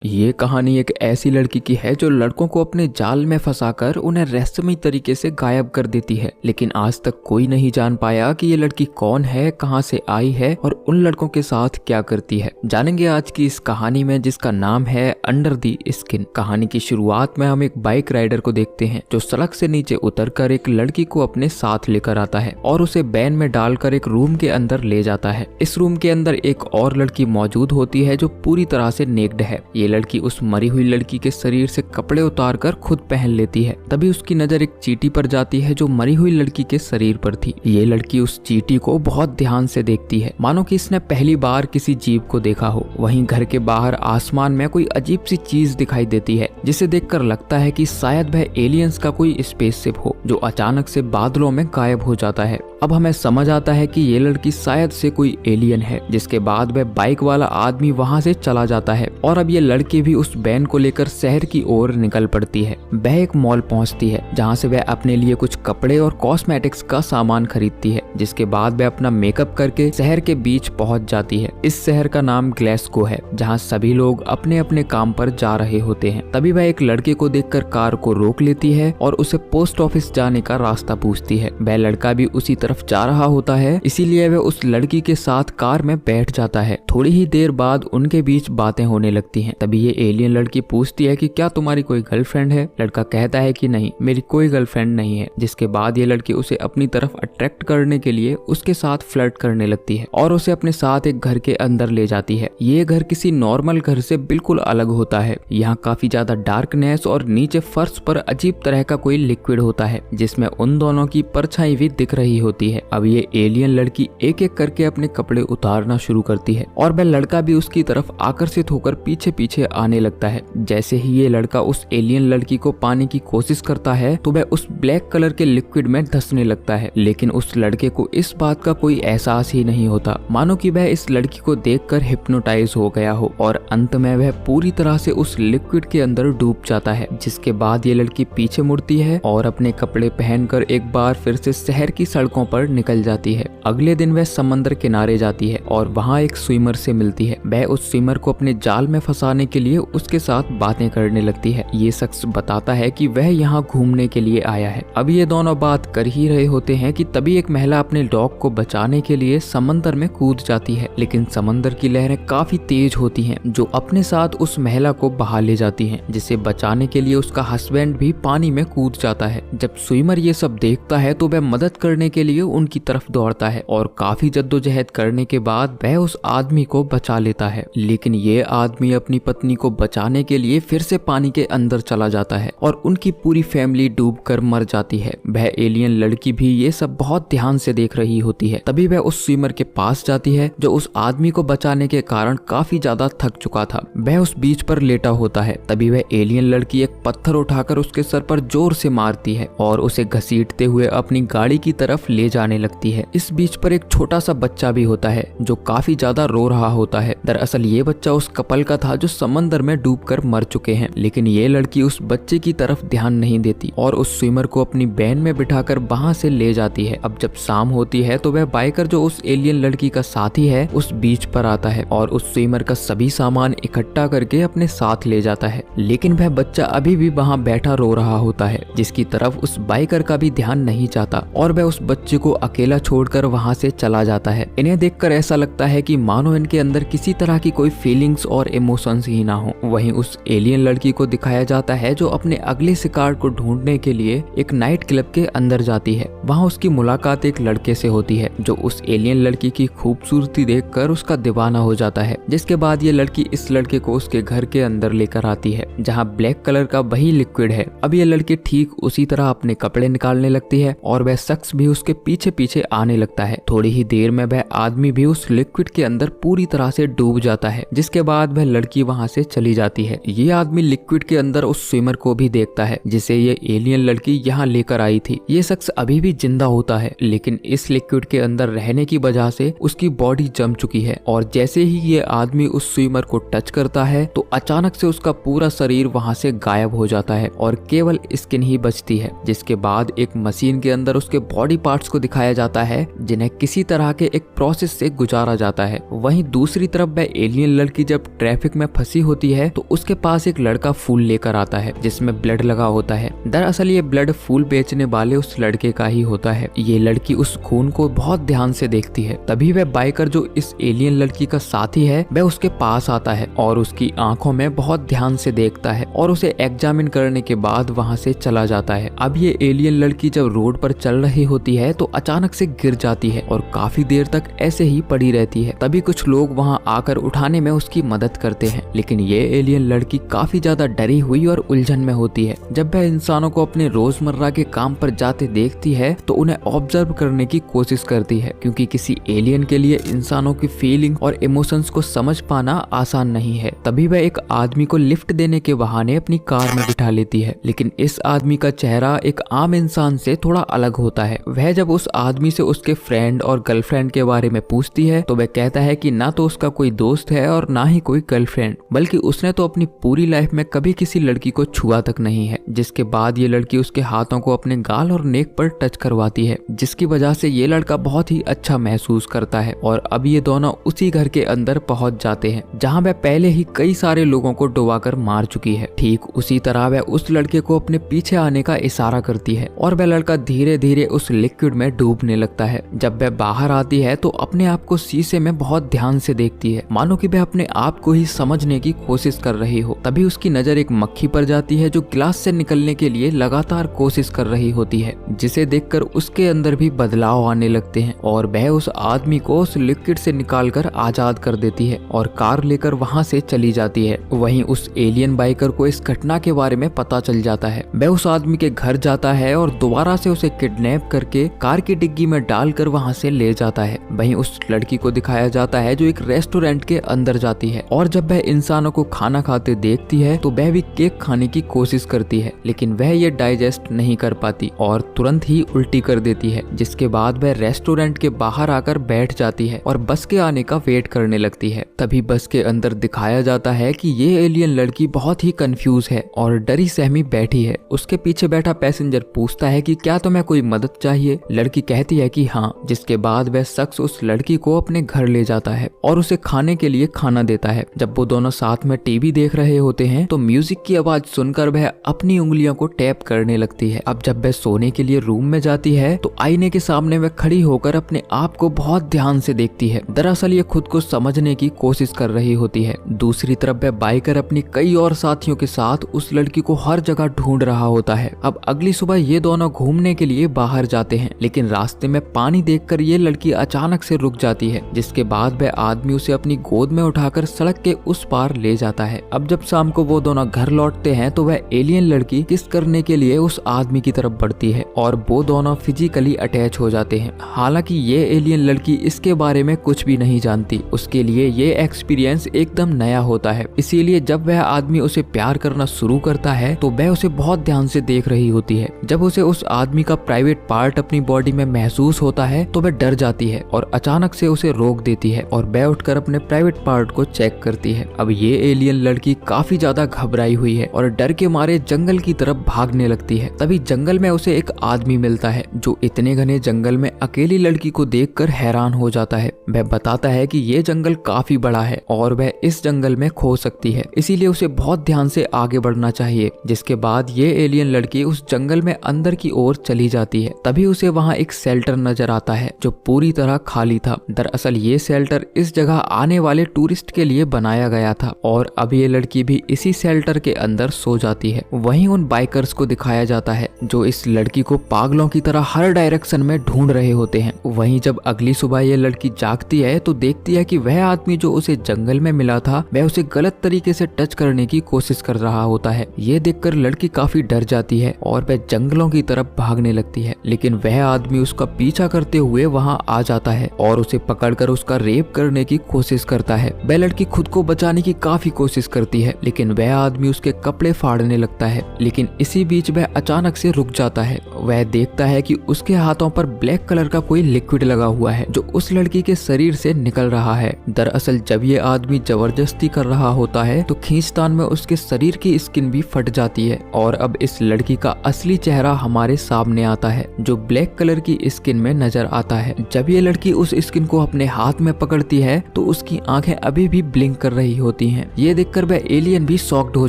ये कहानी एक ऐसी लड़की की है जो लड़कों को अपने जाल में फंसाकर उन्हें रहस्यमयी तरीके से गायब कर देती है। लेकिन आज तक कोई नहीं जान पाया कि ये लड़की कौन है, कहां से आई है और उन लड़कों के साथ क्या करती है। जानेंगे आज की इस कहानी में, जिसका नाम है अंडर दी स्किन। कहानी की शुरुआत में हम एक बाइक राइडर को देखते हैं जो सड़क से नीचे उतरकर एक लड़की को अपने साथ लेकर आता है और उसे वैन में डालकर एक रूम के अंदर ले जाता है। इस रूम के अंदर एक और लड़की मौजूद होती है जो पूरी तरह से नेक्ड है। ये लड़की उस मरी हुई लड़की के शरीर से कपड़े उतारकर खुद पहन लेती है। तभी उसकी नजर एक चींटी पर जाती है जो मरी हुई लड़की के शरीर पर थी। ये लड़की उस चींटी को बहुत ध्यान से देखती है, मानो कि इसने पहली बार किसी जीव को देखा हो। वहीं घर के बाहर आसमान में कोई अजीब सी चीज दिखाई देती है जिसे देखकर लगता है कि शायद वह एलियंस का कोई स्पेसशिप हो जो अचानक से बादलों में गायब हो जाता है। अब हमें समझ आता है कि ये लड़की शायद से कोई एलियन है। जिसके बाद वह बाइक वाला आदमी वहां से चला जाता है और अब ये लड़की भी उस वैन को लेकर शहर की ओर निकल पड़ती है। वह एक मॉल पहुंचती है जहां से वह अपने लिए कुछ कपड़े और कॉस्मेटिक्स का सामान खरीदती है। जिसके बाद वह अपना मेकअप करके शहर के बीच पहुंच जाती है। इस शहर का नाम ग्लासगो है जहां सभी लोग अपने अपने काम पर जा रहे होते हैं। तभी वह एक लड़के को देखकर कार को रोक लेती है और उसे पोस्ट ऑफिस जाने का रास्ता पूछती है। वह लड़का भी उसी तरफ जा रहा होता है, इसीलिए वह उस लड़की के साथ कार में बैठ जाता है। थोड़ी ही देर बाद उनके बीच बातें होने लगती हैं। तभी ये एलियन लड़की पूछती है कि क्या तुम्हारी कोई गर्लफ्रेंड है। लड़का कहता है कि नहीं, मेरी कोई गर्लफ्रेंड नहीं है। जिसके बाद ये लड़की उसे अपनी तरफ अट्रैक्ट करने के लिए उसके साथ फ्लर्ट करने लगती है और उसे अपने साथ एक घर के अंदर ले जाती है। ये घर किसी नॉर्मल घर से बिल्कुल अलग होता है। यहाँ काफी ज्यादा डार्कनेस और नीचे फर्श पर अजीब तरह का कोई लिक्विड होता है जिसमें उन दोनों की परछाई भी दिख रही होती है। अब ये एलियन लड़की एक एक करके अपने कपड़े उतारना शुरू करती है और वह लड़का भी उसकी तरफ आकर्षित होकर पीछे पीछे आने लगता है। जैसे ही ये लड़का उस एलियन लड़की को पाने की कोशिश करता है तो वह उस ब्लैक कलर के लिक्विड में धंसने लगता है। लेकिन उस लड़के को इस बात का कोई एहसास ही नहीं होता, मानो कि वह इस लड़की को देखकर हिप्नोटाइज हो गया हो और अंत में वह पूरी तरह से उस लिक्विड के अंदर डूब जाता है। जिसके बाद ये लड़की पीछे मुड़ती है और अपने कपड़े पहनकर एक बार फिर से शहर की सड़कों पर निकल जाती है। अगले दिन वह समंदर किनारे जाती है और वहाँ एक स्विमर से मिलती है। वह उस स्विमर को अपने जाल में फंसाने के लिए उसके साथ बातें करने लगती है। ये शख्स बताता है कि वह यहाँ घूमने के लिए आया है। अब ये दोनों बात कर ही रहे होते हैं कि तभी एक महिला अपने डॉग को बचाने के लिए समंदर में कूद जाती है। लेकिन समंदर की लहरें काफी तेज होती हैं जो अपने साथ उस महिला को बहा ले जाती हैं। जिसे बचाने के लिए उसका हस्बैंड भी पानी में कूद जाता है। जब स्विमर ये सब देखता है तो वह मदद करने के लिए उनकी तरफ दौड़ता है और काफी जद्दोजहद करने के बाद वह उस आदमी को बचा लेता है। लेकिन ये आदमी अपनी पत्नी को बचाने के लिए फिर से पानी के अंदर चला जाता है और उनकी पूरी फैमिली डूबकर मर जाती है। वह एलियन लड़की भी ये सब बहुत ध्यान से देख रही होती है। तभी वह उस स्विमर के पास जाती है जो उस आदमी को बचाने के कारण काफी ज्यादा थक चुका था। वह उस बीच पर लेटा होता है। तभी वह एलियन लड़की एक पत्थर उठाकर उसके सर पर जोर से मारती है और उसे घसीटते हुए अपनी गाड़ी की तरफ ले जाने लगती है। इस बीच पर एक छोटा सा बच्चा भी होता है जो काफी ज्यादा रो रहा होता है। दरअसल ये बच्चा उस कपल का था जो समंदर में डूबकर मर चुके हैं। लेकिन ये लड़की उस बच्चे की तरफ ध्यान नहीं देती और उस स्विमर को अपनी वैन में बिठाकर वहां से ले जाती है। अब जब शाम होती है तो वह बाइकर जो उस एलियन लड़की का साथी है उस बीच पर आता है और उस स्विमर का सभी सामान इकट्ठा करके अपने साथ ले जाता है। लेकिन वह बच्चा अभी भी वहां बैठा रो रहा होता है जिसकी तरफ उस बाइकर का भी ध्यान नहीं चाहता और वह उस बच्चे को अकेला छोड़कर वहां से चला जाता है। इन्हें देखकर ऐसा लगता है कि मानो इनके अंदर किसी तरह की कोई फीलिंग्स और इमोशंस ही ना हो। वहीं उस एलियन लड़की को दिखाया जाता है जो अपने अगले शिकार को ढूंढने के लिए एक नाइट क्लब के अंदर जाती है। वहां उसकी मुलाकात एक लड़के से होती है जो उस एलियन लड़की की खूबसूरती देखकर उसका दीवाना हो जाता है। जिसके बाद ये लड़की इस लड़के को उसके घर के अंदर लेकर आती है जहाँ ब्लैक कलर का वही लिक्विड है। अब ये लड़की ठीक उसी तरह अपने कपड़े निकालने लगती है और वह शख्स भी उसके पीछे पीछे आने लगता है। थोड़ी ही देर में वह आदमी भी उस लिक्विड के अंदर पूरी तरह से डूब जाता है। जिसके बाद वह लड़की वहां से चली जाती है। ये आदमी लिक्विड के अंदर उस स्विमर को भी देखता है जिसे ये एलियन लड़की यहाँ लेकर आई थी। ये शख्स अभी भी जिंदा होता है लेकिन इस लिक्विड के अंदर रहने की वजह से उसकी बॉडी जम चुकी है और जैसे ही ये आदमी उस स्विमर को टच करता है तो अचानक से उसका पूरा शरीर वहां से गायब हो जाता है और केवल स्किन ही बचती है। जिसके बाद एक मशीन के अंदर उसके बॉडी पार्ट्स को दिखाया जाता है जिन्हें किसी तरह के एक प्रोसेस से गुजारा जाता है। वहीं दूसरी तरफ वह एलियन लड़की जब ट्रैफिक में फंसी फंसी होती है तो उसके पास एक लड़का फूल लेकर आता है जिसमें ब्लड लगा होता है। दरअसल ये ब्लड फूल बेचने वाले उस लड़के का ही होता है। ये लड़की उस खून को बहुत ध्यान से देखती है। तभी वह बाइकर जो इस एलियन लड़की का साथी है वह उसके पास आता है और उसकी आंखों में बहुत ध्यान से देखता है और उसे एग्जामिन करने के बाद वहाँ से चला जाता है। अब ये एलियन लड़की जब रोड पर चल रही होती है तो अचानक से गिर जाती है और काफी देर तक ऐसे ही पड़ी रहती है। तभी कुछ लोग वहाँ आकर उठाने में उसकी मदद करते हैं, लेकिन ये एलियन लड़की काफी ज्यादा डरी हुई और उलझन में होती है। जब वह इंसानों को अपने रोजमर्रा के काम पर जाते देखती है तो उन्हें ऑब्जर्व करने की कोशिश करती है, क्योंकि किसी एलियन के लिए इंसानों की फीलिंग और इमोशंस को समझ पाना आसान नहीं है। तभी वह एक आदमी को लिफ्ट देने के बहाने अपनी कार में बिठा लेती है, लेकिन इस आदमी का चेहरा एक आम इंसान से थोड़ा अलग होता है। वह जब उस आदमी से उसके फ्रेंड और गर्लफ्रेंड के बारे में पूछती है तो वह कहता है कि ना तो उसका कोई दोस्त है और ना ही कोई गर्लफ्रेंड, बल्कि उसने तो अपनी पूरी लाइफ में कभी किसी लड़की को छुआ तक नहीं है। जिसके बाद ये लड़की उसके हाथों को अपने गाल और नेक पर टच करवाती है, जिसकी वजह से ये लड़का बहुत ही अच्छा महसूस करता है। और अब ये दोनों उसी घर के अंदर पहुंच जाते हैं जहां वह पहले ही कई सारे लोगों को डुबाकर मार चुकी है। ठीक उसी तरह वह उस लड़के को अपने पीछे आने का इशारा करती है और वह लड़का धीरे धीरे उस लिक्विड में डूबने लगता है। जब वह बाहर आती है तो अपने आप को शीशे में बहुत ध्यान से देखती है, मानो कि वह अपने आप को ही समझने की कोशिश कर रही हो। तभी उसकी नजर एक मक्खी पर जाती है जो गिलास से निकलने के लिए लगातार कोशिश कर रही होती है, जिसे देखकर उसके अंदर भी बदलाव आने लगते हैं और वह उस आदमी को उस लिक्विड से निकालकर आजाद कर देती है और कार लेकर वहां से चली जाती है। वहीं उस एलियन बाइकर को इस घटना के बारे में पता चल जाता है। वह उस आदमी के घर जाता है और दोबारा से उसे किडनैप करके कार की डिग्गी में डालकर वहां से ले जाता है। वहीं उस लड़की को दिखाया जाता है जो एक रेस्टोरेंट के अंदर जाती है और जब वह इंसानों को खाना खाते देखती है तो वह भी केक खाने की कोशिश करती है, लेकिन वह ये डाइजेस्ट नहीं कर पाती और तुरंत ही उल्टी कर देती है। जिसके बाद वह रेस्टोरेंट के बाहर आकर बैठ जाती है और बस के आने का वेट करने लगती है। तभी बस के अंदर दिखाया जाता है कि ये एलियन लड़की बहुत ही कंफ्यूज है और डरी सहमी बैठी है। उसके पीछे बैठा पैसेंजर पूछता है कि क्या तुम्हें कोई मदद चाहिए। लड़की कहती है कि हाँ, जिसके बाद वह शख्स उस लड़की को अपने घर ले जाता है और उसे खाने के लिए खाना देता है। जब वो दोनों साथ में टीवी देख रहे होते हैं तो म्यूजिक की आवाज सुनकर वह अपनी उंगलियों को टैप करने लगती है। अब जब वह सोने के लिए रूम में जाती है तो आईने के सामने वह खड़ी होकर अपने आप को बहुत ध्यान से देखती है। दरअसल ये खुद को समझने की कोशिश कर रही होती है। दूसरी तरफ वह बाइकर अपनी कई और साथियों के साथ उस लड़की को हर जगह ढूंढ रहा होता है। अब अगली सुबह ये दोनों घूमने के लिए बाहर जाते हैं, लेकिन रास्ते में पानी देखकर ये लड़की अचानक से रुक जाती है, जिसके बाद वह आदमी उसे अपनी गोद में उठाकर सड़क के उस पार ले जाता है। अब जब शाम को वो दोनों घर लौटते हैं तो वह एलियन लड़की किस करने के लिए उस आदमी की तरफ बढ़ती है और वो दोनों फिजिकली अटैच हो जाते हैं। हालांकि ये एलियन लड़की इसके बारे में कुछ भी नहीं जानती, उसके लिए ये एक्सपीरियंस एकदम नया होता है। इसीलिए जब वह आदमी उसे प्यार करना शुरू करता है तो वह उसे बहुत ध्यान से देख रही होती है। जब उसे उस आदमी का प्राइवेट पार्ट अपनी बॉडी में महसूस होता है तो वह डर जाती है और अचानक से उसे रोक देती है और वह उठकर अपने प्राइवेट पार्ट को चेक करती है। अब ये एलियन लड़की काफी ज्यादा घबराई हुई है और डर के मारे जंगल की तरफ भागने लगती है। तभी जंगल में उसे एक आदमी मिलता है जो इतने घने जंगल में अकेली लड़की को देखकर हैरान हो जाता है। वह बताता है कि ये जंगल काफी बड़ा है और वह इस जंगल में खो सकती है, इसीलिए उसे बहुत ध्यान से आगे बढ़ना चाहिए। जिसके बाद ये एलियन लड़की उस जंगल में अंदर की ओर चली जाती है। तभी उसे वहाँ एक शेल्टर नजर आता है जो पूरी तरह खाली था। दरअसल ये शेल्टर इस जगह आने वाले टूरिस्ट के लिए बनाया गया था और अब ये लड़की भी इसी शेल्टर के अंदर सो जाती है। वहीं उन बाइकर्स को दिखाया जाता है जो इस लड़की को पागलों की तरह हर डायरेक्शन में ढूंढ रहे होते हैं। वहीं जब अगली सुबह ये लड़की जागती है तो देखती है कि वह आदमी जो उसे जंगल में मिला था वह उसे गलत तरीके से टच करने की कोशिश कर रहा होता है। ये देखकर लड़की काफी डर जाती है और वह जंगलों की तरफ भागने लगती है, लेकिन वह आदमी उसका पीछा करते हुए वहां आ जाता है और उसे पकड़कर उसका रेप करने की कोशिश करता है। वह लड़की खुद को बचाने की काफी कोशिश करती है, लेकिन वह आदमी उसके कपड़े फाड़ने लगता है। लेकिन इसी बीच वह अचानक से रुक जाता है। वह देखता है कि उसके हाथों पर ब्लैक कलर का कोई लिक्विड लगा हुआ है जो उस लड़की के शरीर से निकल रहा है। दरअसल जब ये आदमी जबरदस्ती कर रहा होता है तो खींचतान में उसके शरीर की स्किन भी फट जाती है और अब इस लड़की का असली चेहरा हमारे सामने आता है जो ब्लैक कलर की स्किन में नजर आता है। जब ये लड़की उस स्किन को अपने हाथ में पकड़ती है तो उसकी आंखें अभी भी ब्लिंक कर रही होती होती हैं। ये देखकर वह एलियन भी शॉक्ड हो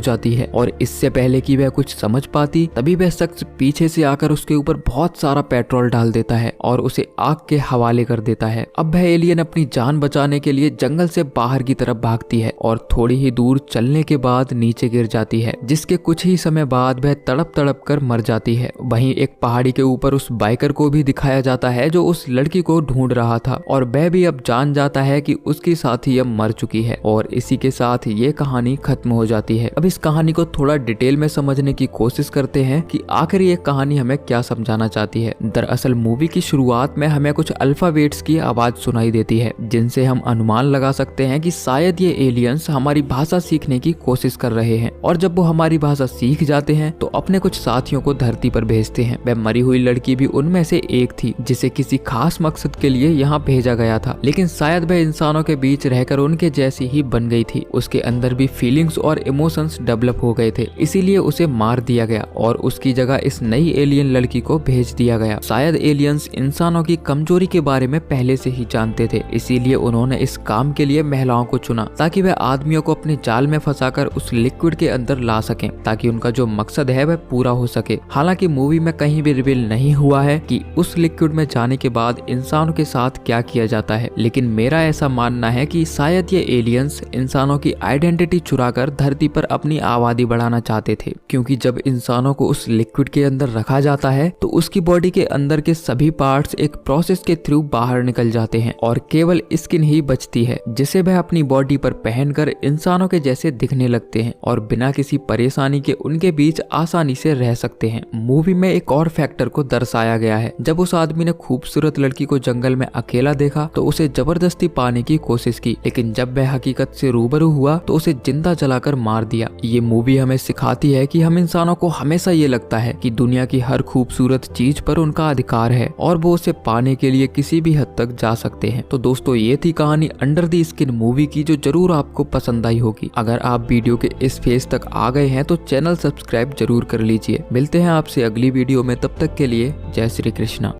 जाती है और इससे पहले कि वह कुछ समझ पाती तभी वह शख्स पीछे से आकर उसके ऊपर बहुत सारा पेट्रोल डाल देता है और उसे आग के हवाले कर देता है। अब वह एलियन अपनी जान बचाने के लिए जंगल से बाहर की तरफ भागती है और थोड़ी ही दूर चलने के बाद नीचे गिर जाती है, जिसके कुछ ही समय बाद वह तड़प तड़प कर मर जाती है। वहीं एक पहाड़ी के ऊपर उस बाइकर को भी दिखाया जाता है जो उस लड़की को ढूंढ रहा था और वह भी अब जान जाता है कि उसकी साथी अब मर चुकी है और इसी के साथ ये कहानी खत्म हो जाती है। अब इस कहानी को थोड़ा डिटेल में समझने की कोशिश करते हैं कि आखिर ये कहानी हमें क्या समझाना चाहती है। दरअसल मूवी की शुरुआत में हमें कुछ अल्फाबेट्स की आवाज सुनाई देती है जिनसे हम अनुमान लगा सकते हैं कि शायद ये एलियंस हमारी भाषा सीखने की कोशिश कर रहे हैं और जब वो हमारी भाषा सीख जाते हैं तो अपने कुछ साथियों को धरती पर भेजते हैं। वह मरी हुई लड़की भी उनमें से एक थी जिसे किसी खास मकसद के लिए यहाँ भेजा गया था, लेकिन शायद वह इंसानों के बीच रहकर उनके जैसी ही बन गई थी। उसके अंदर भी फीलिंग्स और इमोशंस डेवलप हो गए थे, इसीलिए उसे मार दिया गया और उसकी जगह इस नई एलियन लड़की को भेज दिया गया। शायद एलियंस इंसानों की कमजोरी के बारे में पहले से ही जानते थे, इसीलिए उन्होंने इस काम के लिए महिलाओं को चुना ताकि वह आदमियों को अपने जाल में फंसाकर उस लिक्विड के अंदर ला सकें ताकि उनका जो मकसद है वह पूरा हो सके। हालांकि मूवी में कहीं भी रिवील नहीं हुआ है कि उस लिक्विड में जाने के बाद इंसानों के साथ क्या किया जाता है, लेकिन मेरा ऐसा मानना है कि शायद ये एलियंस इंसानों की आइडेंटिटी चुराकर धरती पर अपनी आबादी बढ़ाना चाहते थे, क्योंकि जब इंसानों को उस लिक्विड के अंदर रखा जाता है तो उसकी बॉडी के अंदर के सभी पार्ट्स एक प्रोसेस के थ्रू बाहर निकल जाते हैं और केवल स्किन ही बचती है जिसे वह अपनी बॉडी पर पहनकर इंसानों के जैसे दिखने लगते हैं और बिना किसी परेशानी के उनके बीच आसानी से रह सकते हैं। मूवी में एक और फैक्टर को दर्शाया गया है। जब उस आदमी ने खूबसूरत लड़की को जंगल में अकेला देखा तो उसे जबरदस्ती पाने की कोशिश की, लेकिन जब वह हकीकत से रूबरू हुआ तो उसे जिंदा जलाकर मार दिया। ये मूवी हमें सिखाती है कि हम इंसानों को हमेशा ये लगता है कि दुनिया की हर खूबसूरत चीज पर उनका अधिकार है और वो उसे पाने के लिए किसी भी हद तक जा सकते हैं। तो दोस्तों ये थी कहानी अंडर द स्किन मूवी की, जो जरूर आपको पसंद आई होगी। अगर आप वीडियो के इस फेज तक आ गए हैं तो चैनल सब्सक्राइब जरूर कर लीजिए। मिलते हैं आपसे अगली वीडियो में, तब तक के लिए जय श्री कृष्णा।